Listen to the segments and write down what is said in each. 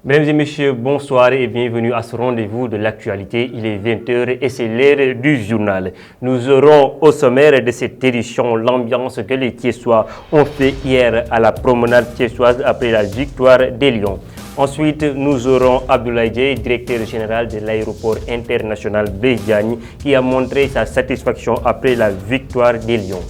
Mesdames et messieurs, bonsoir et bienvenue à ce rendez-vous de l'actualité. Il est 20h et c'est l'heure du journal. Nous aurons au sommaire de cette édition l'ambiance que les Thiessois ont fait hier à la promenade thiessoise après la victoire des Lions. Ensuite, nous aurons Abdoulaye Dieye, directeur général de l'aéroport international Blaise Diagne, qui a montré sa satisfaction après la victoire des Lions.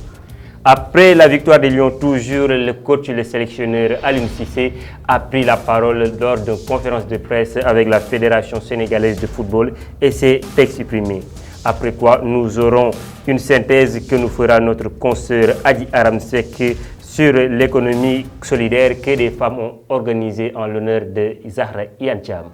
Après la victoire des Lions, toujours le coach et le sélectionneur Aliou Cissé a pris la parole lors d'une conférence de presse avec la Fédération sénégalaise de football et s'est exprimé. Après quoi, nous aurons une synthèse que nous fera notre consoeur Adi Aramsek sur l'économie solidaire que des femmes ont organisée en l'honneur de Zahra Iyane Thiam.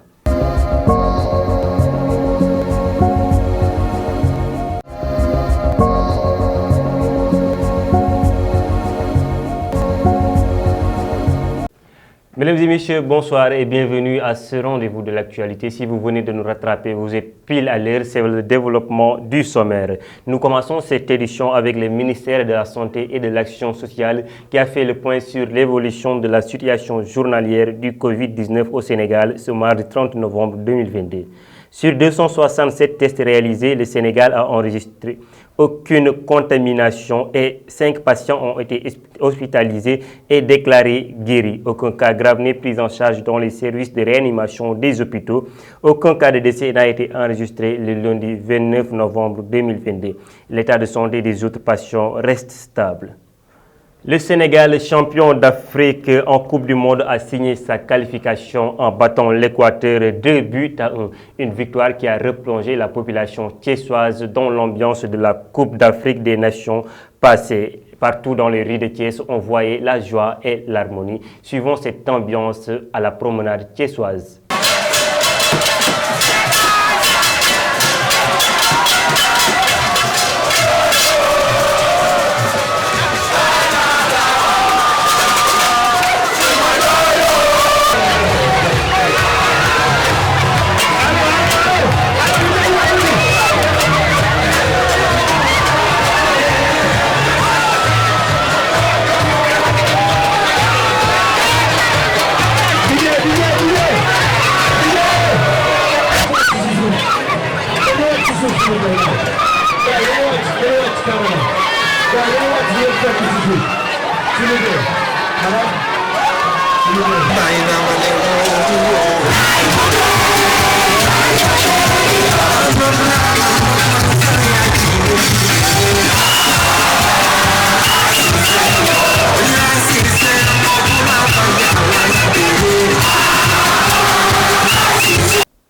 Mesdames et messieurs, bonsoir et bienvenue à ce rendez-vous de l'actualité. Si vous venez de nous rattraper, vous êtes pile à l'heure, c'est le développement du sommaire. Nous commençons cette édition avec le ministère de la Santé et de l'Action sociale qui a fait le point sur l'évolution de la situation journalière du Covid-19 au Sénégal ce mardi 30 novembre 2022. Sur 267 tests réalisés, le Sénégal a enregistré aucune contamination et 5 patients ont été hospitalisés et déclarés guéris. Aucun cas grave n'est pris en charge dans les services de réanimation des hôpitaux. Aucun cas de décès n'a été enregistré le lundi 29 novembre 2022. L'état de santé des autres patients reste stable. Le Sénégal, champion d'Afrique en Coupe du Monde, a signé sa qualification en battant l'Équateur 2-1. Une victoire qui a replongé la population thiessoise dans l'ambiance de la Coupe d'Afrique des Nations passée. Partout dans les rues de Thiès, on voyait la joie et l'harmonie. Suivons cette ambiance à la promenade thiessoise.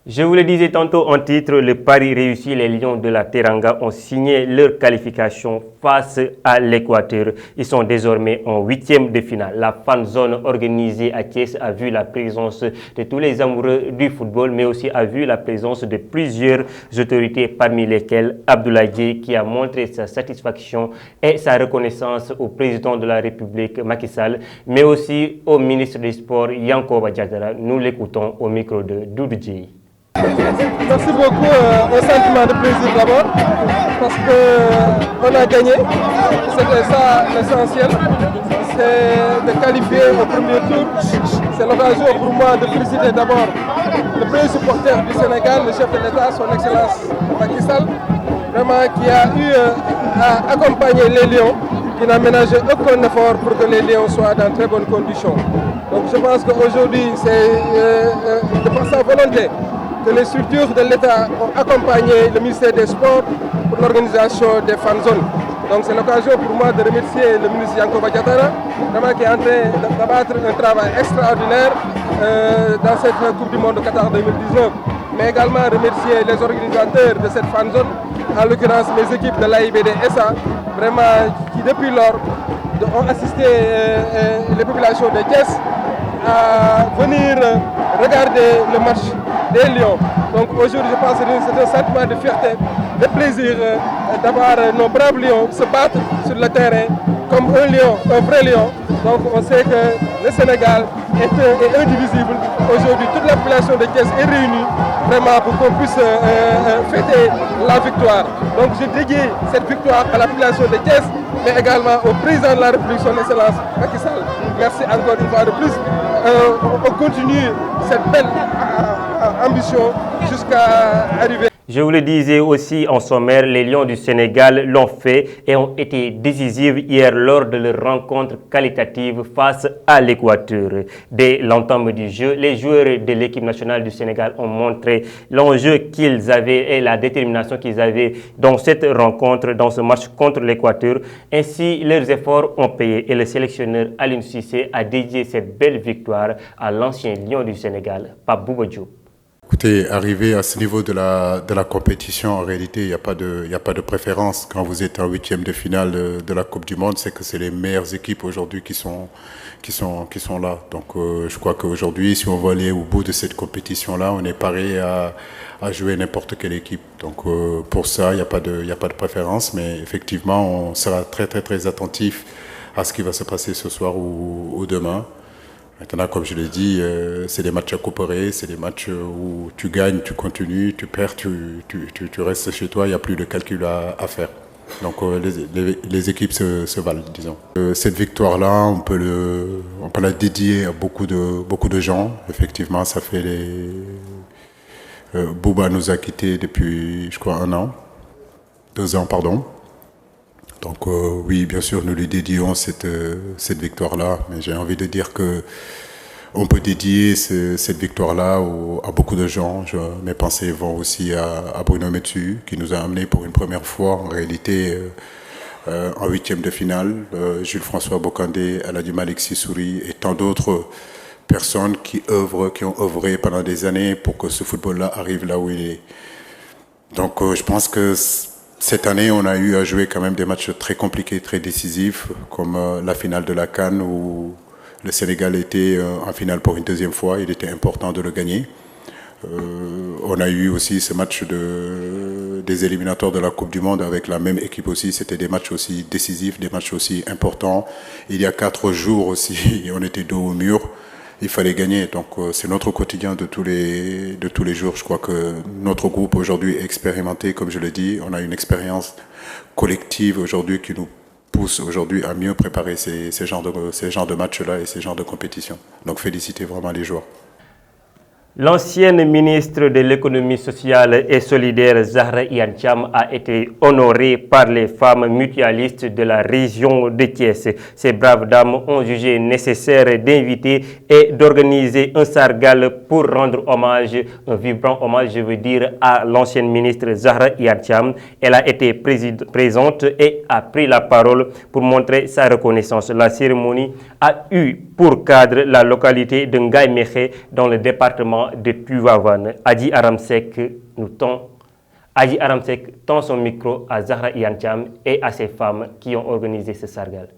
Je vous le disais tantôt en titre, le pari réussi, les Lions de la Teranga ont signé leur qualification face à l'Équateur. Ils sont désormais en 8e de finale. La fan zone organisée à Thiès a vu la présence de tous les amoureux du football, mais aussi a vu la présence de plusieurs autorités, parmi lesquelles Abdoulaye Dieye, qui a montré sa satisfaction et sa reconnaissance au président de la République Macky Sall, mais aussi au ministre des Sports Yankoba Diattara. Nous l'écoutons au micro de Doudou Dieye. Merci beaucoup, un sentiment de plaisir d'abord, parce qu'on a gagné, c'était ça l'essentiel, c'est de qualifier au premier tour. C'est l'occasion pour moi de féliciter d'abord le premier supporter du Sénégal, le chef de l'État, son Excellence Macky Sall, vraiment qui a eu à accompagner les Lions, qui n'a ménagé aucun effort pour que les Lions soient dans très bonnes conditions. Donc je pense qu'aujourd'hui, c'est de par sa volonté que les structures de l'État ont accompagné le ministère des Sports pour l'organisation des fan zones. Donc c'est l'occasion pour moi de remercier le ministre Yankoba Diattara, vraiment qui est en train d'abattre un travail extraordinaire dans cette Coupe du Monde de Qatar 2019. Mais également remercier les organisateurs de cette fan zone, en l'occurrence mes équipes de l'AIBD SA, vraiment qui depuis lors ont assisté les populations de Thiès à venir regarder le match des Lions. Donc aujourd'hui, je pense que c'est un sentiment de fierté, de plaisir d'avoir nos braves Lions se battre sur le terrain comme un lion, un vrai lion. Donc on sait que le Sénégal est indivisible. Aujourd'hui, toute la population de Thiès est réunie vraiment pour qu'on puisse fêter la victoire. Donc je dédie cette victoire à la population de Thiès, mais également au président de la République, son Excellence Macky Sall. Merci encore une fois de plus. On continue cette belle ambition jusqu'à arriver. Je vous le disais aussi en sommaire, les Lions du Sénégal l'ont fait et ont été décisifs hier lors de leur rencontre qualitative face à l'Équateur. Dès l'entame du jeu, les joueurs de l'équipe nationale du Sénégal ont montré l'enjeu qu'ils avaient et la détermination qu'ils avaient dans cette rencontre, dans ce match contre l'Équateur. Ainsi, leurs efforts ont payé et le sélectionneur Aliou Cissé a dédié cette belle victoire à l'ancien Lion du Sénégal, Pape Bouba Diop. Écoutez, arrivé à ce niveau de la compétition, en réalité, il n'y a pas de préférence. Quand vous êtes en huitième de finale de la Coupe du Monde, c'est que c'est les meilleures équipes aujourd'hui qui sont là. Donc, je crois qu'aujourd'hui, si on veut aller au bout de cette compétition-là, on est paré à jouer n'importe quelle équipe. Donc, pour ça, il n'y a pas de préférence, mais effectivement, on sera très, très, très attentif à ce qui va se passer ce soir ou demain. Maintenant, comme je l'ai dit, c'est des matchs à couper, c'est des matchs où tu gagnes, tu continues, tu perds, tu restes chez toi, il n'y a plus de calcul à faire. Donc les équipes se valent, disons. Cette victoire-là, on peut la dédier à beaucoup de gens. Effectivement, ça fait Bouba nous a quittés depuis, je crois, 2 ans, pardon. Donc oui, bien sûr, nous lui dédions cette victoire-là, mais j'ai envie de dire que on peut dédier cette victoire-là à beaucoup de gens. Mes pensées vont aussi à Bruno Metsu, qui nous a amenés pour une première fois, en réalité, en huitième de finale. Jules-François Bocandé, Aladji Malick Sissouri et tant d'autres personnes qui ont œuvré pendant des années pour que ce football-là arrive là où il est. Donc je pense que cette année, on a eu à jouer quand même des matchs très compliqués, très décisifs, comme la finale de la CAN où le Sénégal était en finale pour une deuxième fois. Il était important de le gagner. On a eu aussi ce match des éliminatoires de la Coupe du Monde avec la même équipe aussi. C'était des matchs aussi décisifs, des matchs aussi importants. Il y a 4 jours aussi, on était dos au mur. Il fallait gagner, donc c'est notre quotidien de tous les jours. Je crois que notre groupe aujourd'hui est expérimenté, comme je l'ai dit. On a une expérience collective aujourd'hui qui nous pousse aujourd'hui à mieux préparer ces genres de matchs-là et ces genres de compétitions. Donc féliciter vraiment les joueurs. L'ancienne ministre de l'économie sociale et solidaire Zahra Iyane Thiam a été honorée par les femmes mutualistes de la région de Thiès. Ces braves dames ont jugé nécessaire d'inviter et d'organiser un sargal pour rendre hommage, un vibrant hommage, je veux dire, à l'ancienne ministre Zahra Iyane Thiam. Elle a été présente et a pris la parole pour montrer sa reconnaissance. La cérémonie a eu pour cadre la localité de Ngaye Mékhé dans le département de Tivaouane. Adji Aramsek tend son micro à Zahra Iyane Thiam et à ces femmes qui ont organisé ce sargal.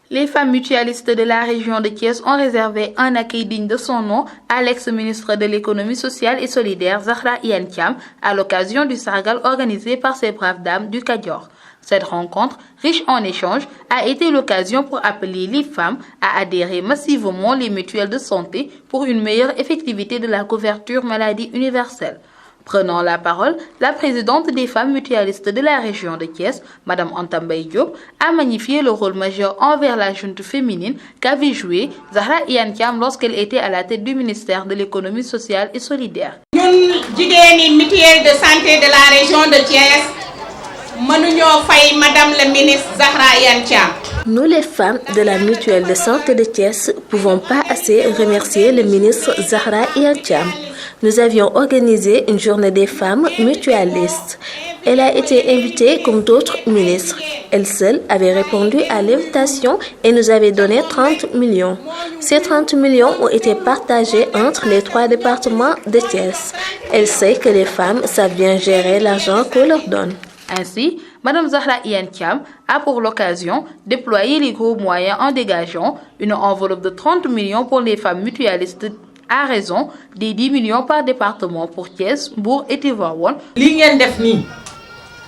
Les femmes mutualistes de la région de Thiès ont réservé un accueil digne de son nom à l'ex-ministre de l'économie sociale et solidaire Zahra Iyane Thiam à l'occasion du sargal organisé par ces braves dames du Kadior. Cette rencontre, riche en échanges, a été l'occasion pour appeler les femmes à adhérer massivement les mutuelles de santé pour une meilleure effectivité de la couverture maladie universelle. Prenant la parole, la présidente des femmes mutualistes de la région de Thiès, Mme Anta Mbaye Diop, a magnifié le rôle majeur envers la junte féminine qu'avait joué Zahra Iyane Thiam lorsqu'elle était à la tête du ministère de l'économie sociale et solidaire. Ñun jigéeni mutuelle de santé de la région de Thiès mënuñoo fay Madame la ministre Zahra Iyane Thiam. Nous, les femmes de la mutuelle de santé de Thiès, ne pouvons pas assez remercier le ministre Zahra Iyane Thiam. Nous avions organisé une journée des femmes mutualistes. Elle a été invitée comme d'autres ministres. Elle seule avait répondu à l'invitation et nous avait donné 30 millions. Ces 30 millions ont été partagés entre les 3 départements de Thiès. Elle sait que les femmes savent bien gérer l'argent qu'on leur donne. Ainsi, Mme Zahra Iyane Thiam a pour l'occasion déployé les gros moyens en dégageant une enveloppe de 30 millions pour les femmes mutualistes à raison des 10 millions par département pour Thiès, Mbour et Tivaouane. Li ngeen def ni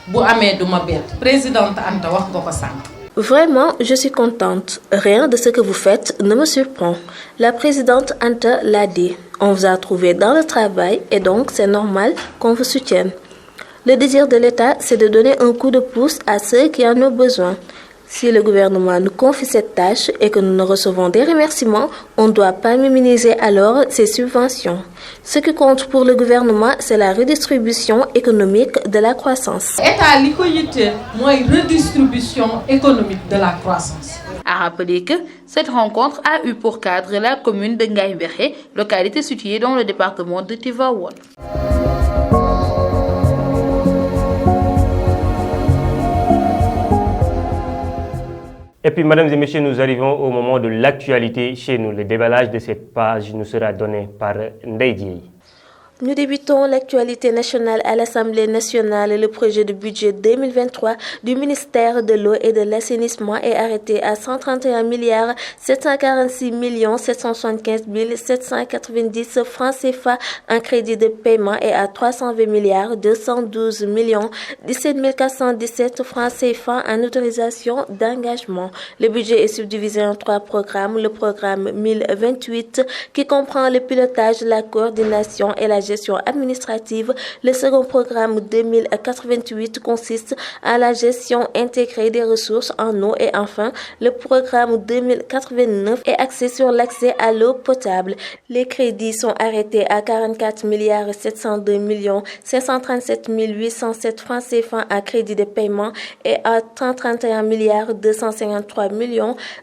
bu amé duma bét présidente Anta wax nga ko sank. Vraiment, je suis contente. Rien de ce que vous faites ne me surprend. La présidente Anta l'a dit. On vous a trouvé dans le travail et donc c'est normal qu'on vous soutienne. Le désir de l'État, c'est de donner un coup de pouce à ceux qui en ont besoin. Si le gouvernement nous confie cette tâche et que nous ne recevons des remerciements, on ne doit pas minimiser alors ces subventions. Ce qui compte pour le gouvernement, c'est la redistribution économique de la croissance. L'État a une redistribution économique de la croissance. À rappeler que cette rencontre a eu pour cadre la commune de Ngaïmbéré, localité située dans le département de Tivaouane. Et puis, mesdames et messieurs, nous arrivons au moment de l'actualité chez nous. Le déballage de cette page nous sera donné par Ndeye. Nous débutons l'actualité nationale à l'Assemblée nationale. Le projet de budget 2023 du ministère de l'eau et de l'assainissement est arrêté à 131 milliards 746 775 790 francs CFA en crédit de paiement et à 320 milliards 212 17 417 francs CFA en autorisation d'engagement. Le budget est subdivisé en 3 programmes. Le programme 1028 qui comprend le pilotage, la coordination et la gestion administrative. Le second programme 2088 consiste à la gestion intégrée des ressources en eau et enfin le programme 2089 est axé sur l'accès à l'eau potable. Les crédits sont arrêtés à 44 milliards 702 537 807 francs CFA à crédit de paiement et à 31 milliards 253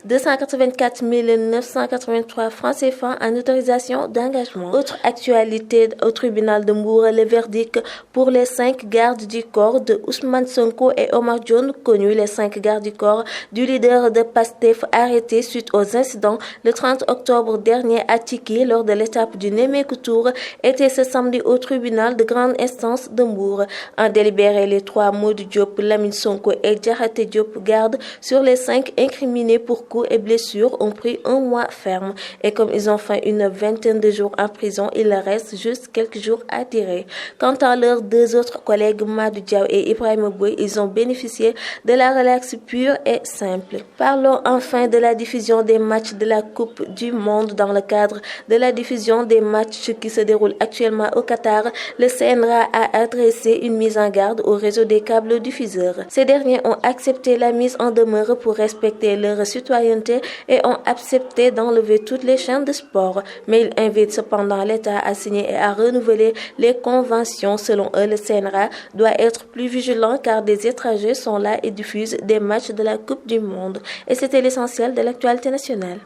284 983 francs CFA en autorisation d'engagement. Autre actualité au tribunal de Mbour, le verdict pour les 5 gardes du corps de Ousmane Sonko et Omar Dione, connus les 5 gardes du corps du leader de PASTEF arrêtés suite aux incidents le 30 octobre dernier à Tiki lors de l'étape du Némékou Tour, était ce samedi au tribunal de grande instance de Mbour. En délibéré, les 3 Modou Diop, Lamine Sonko et Diakhaté Diop, gardes sur les 5 incriminés pour coups et blessures, ont pris 1 mois ferme. Et comme ils ont fait une vingtaine de jours en prison, il leur reste juste quelques jours à tirer. Quant à leurs 2 autres collègues, Madou Diaw et Ibrahim Boy, ils ont bénéficié de la relaxe pure et simple. Parlons enfin de la diffusion des matchs de la Coupe du Monde. Dans le cadre de la diffusion des matchs qui se déroulent actuellement au Qatar, le CNRA a adressé une mise en garde au réseau des câbles diffuseurs. Ces derniers ont accepté la mise en demeure pour respecter leur citoyenneté et ont accepté d'enlever toutes les chaînes de sport. Mais ils invitent cependant l'État à signer et à renouveler les conventions. Selon eux, le CNRA doit être plus vigilant car des étrangers sont là et diffusent des matchs de la Coupe du Monde. Et c'était l'essentiel de l'actualité nationale.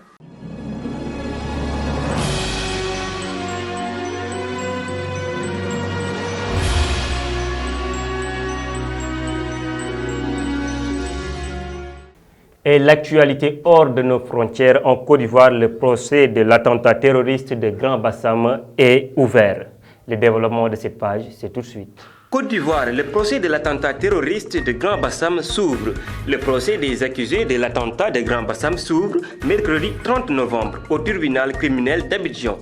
Et l'actualité hors de nos frontières, en Côte d'Ivoire, le procès de l'attentat terroriste de Grand Bassam est ouvert. Le développement de cette page, c'est tout de suite. Côte d'Ivoire, le procès de l'attentat terroriste de Grand Bassam s'ouvre. Le procès des accusés de l'attentat de Grand Bassam s'ouvre mercredi 30 novembre au tribunal criminel d'Abidjan.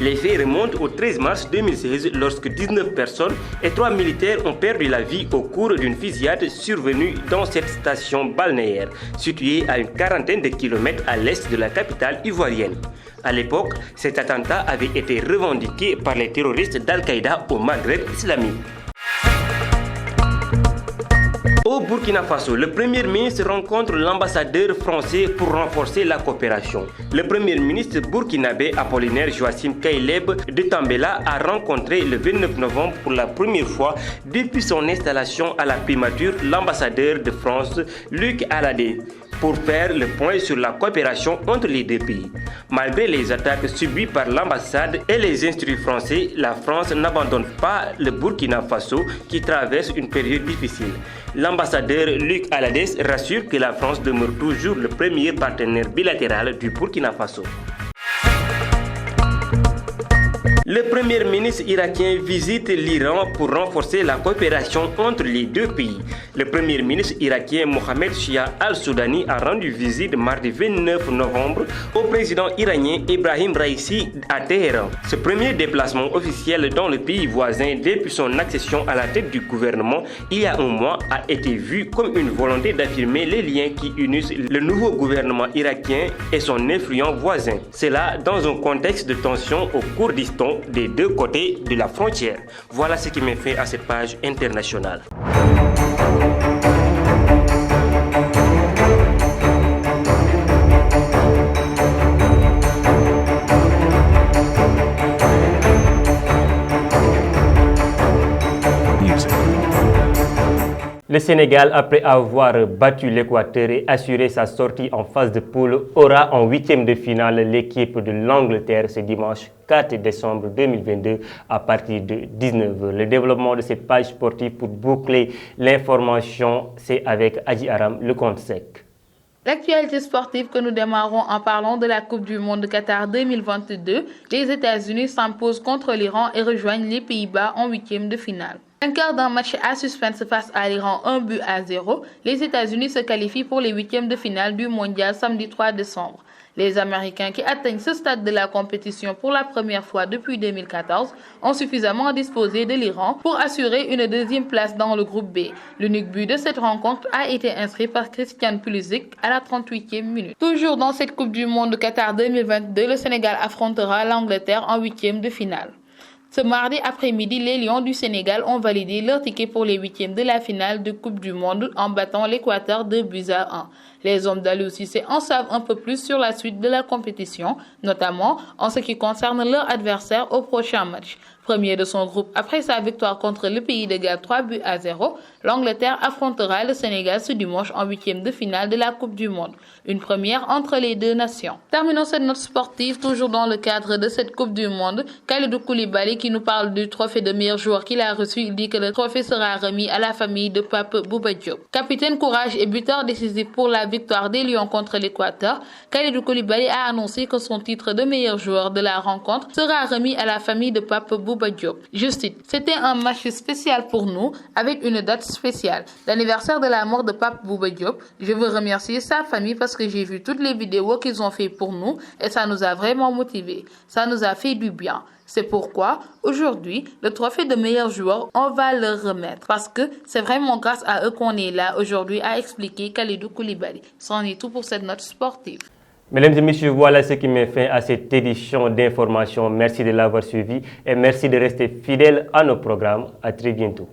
Les faits remontent au 13 mars 2016 lorsque 19 personnes et 3 militaires ont perdu la vie au cours d'une fusillade survenue dans cette station balnéaire, située à une quarantaine de kilomètres à l'est de la capitale ivoirienne. À l'époque, cet attentat avait été revendiqué par les terroristes d'Al-Qaïda au Maghreb islamique. Au Burkina Faso, le Premier ministre rencontre l'ambassadeur français pour renforcer la coopération. Le Premier ministre burkinabé Apollinaire Joachim Kayleb de Tambela a rencontré le 29 novembre pour la première fois depuis son installation à la primature l'ambassadeur de France Luc Aladé pour faire le point sur la coopération entre les 2 pays. Malgré les attaques subies par l'ambassade et les instruments français, la France n'abandonne pas le Burkina Faso qui traverse une période difficile. L'ambassadeur Luc Aladé rassure que la France demeure toujours le premier partenaire bilatéral du Burkina Faso. Le premier ministre irakien visite l'Iran pour renforcer la coopération entre les deux pays. Le premier ministre irakien Mohamed Shia al-Soudani a rendu visite mardi 29 novembre au président iranien Ebrahim Raisi à Téhéran. Ce premier déplacement officiel dans le pays voisin depuis son accession à la tête du gouvernement il y a un mois a été vu comme une volonté d'affirmer les liens qui unissent le nouveau gouvernement irakien et son influent voisin. Cela dans un contexte de tension au Kurdistan des deux côtés de la frontière. Voilà ce qui met fin à cette page internationale. Le Sénégal, après avoir battu l'Équateur et assuré sa sortie en phase de poule, aura en huitième de finale l'équipe de l'Angleterre ce dimanche 4 décembre 2022 à partir de 19h. Le développement de cette page sportive pour boucler l'information, c'est avec Adji Aram, le compte sec. L'actualité sportive que nous démarrons en parlant de la Coupe du Monde de Qatar 2022, les États-Unis s'imposent contre l'Iran et rejoignent les Pays-Bas en huitième de finale. Vainqueur d'un match à suspense face à l'Iran 1-0, les États-Unis se qualifient pour les huitièmes de finale du mondial samedi 3 décembre. Les Américains qui atteignent ce stade de la compétition pour la première fois depuis 2014 ont suffisamment disposé de l'Iran pour assurer une deuxième place dans le groupe B. L'unique but de cette rencontre a été inscrit par Christian Pulisic à la 38e minute. Toujours dans cette Coupe du Monde de Qatar 2022, le Sénégal affrontera l'Angleterre en huitième de finale. Ce mardi après-midi, les Lions du Sénégal ont validé leur ticket pour les huitièmes de la finale de Coupe du Monde en battant l'Équateur 2-1. Les hommes d'Aliou Cissé en savent un peu plus sur la suite de la compétition, notamment en ce qui concerne leur adversaire au prochain match. Premier de son groupe après sa victoire contre le pays de Galles 3-0, l'Angleterre affrontera le Sénégal ce dimanche en huitième de finale de la Coupe du Monde. Une première entre les deux nations. Terminons cette note sportive toujours dans le cadre de cette Coupe du Monde. Kalidou Koulibaly qui nous parle du trophée de meilleur joueur qu'il a reçu, il dit que le trophée sera remis à la famille de Pape Bouba Diop. Capitaine courage et buteur décisif pour la victoire des Lions contre l'Équateur, Kalidou Koulibaly a annoncé que son titre de meilleur joueur de la rencontre sera remis à la famille de Pape Bouba Diop. Je cite, c'était un match spécial pour nous avec une date spéciale, l'anniversaire de la mort de Pape Bouba Diop. Je veux remercier sa famille parce que j'ai vu toutes les vidéos qu'ils ont fait pour nous et ça nous a vraiment motivés. Ça nous a fait du bien. C'est pourquoi, aujourd'hui, le trophée de meilleur joueur, on va le remettre. Parce que c'est vraiment grâce à eux qu'on est là aujourd'hui, a expliqué Kalidou Koulibaly. C'en est tout pour cette note sportive. Mesdames et messieurs, voilà ce qui met fin à cette édition d'information. Merci de l'avoir suivi et merci de rester fidèles à nos programmes. À très bientôt.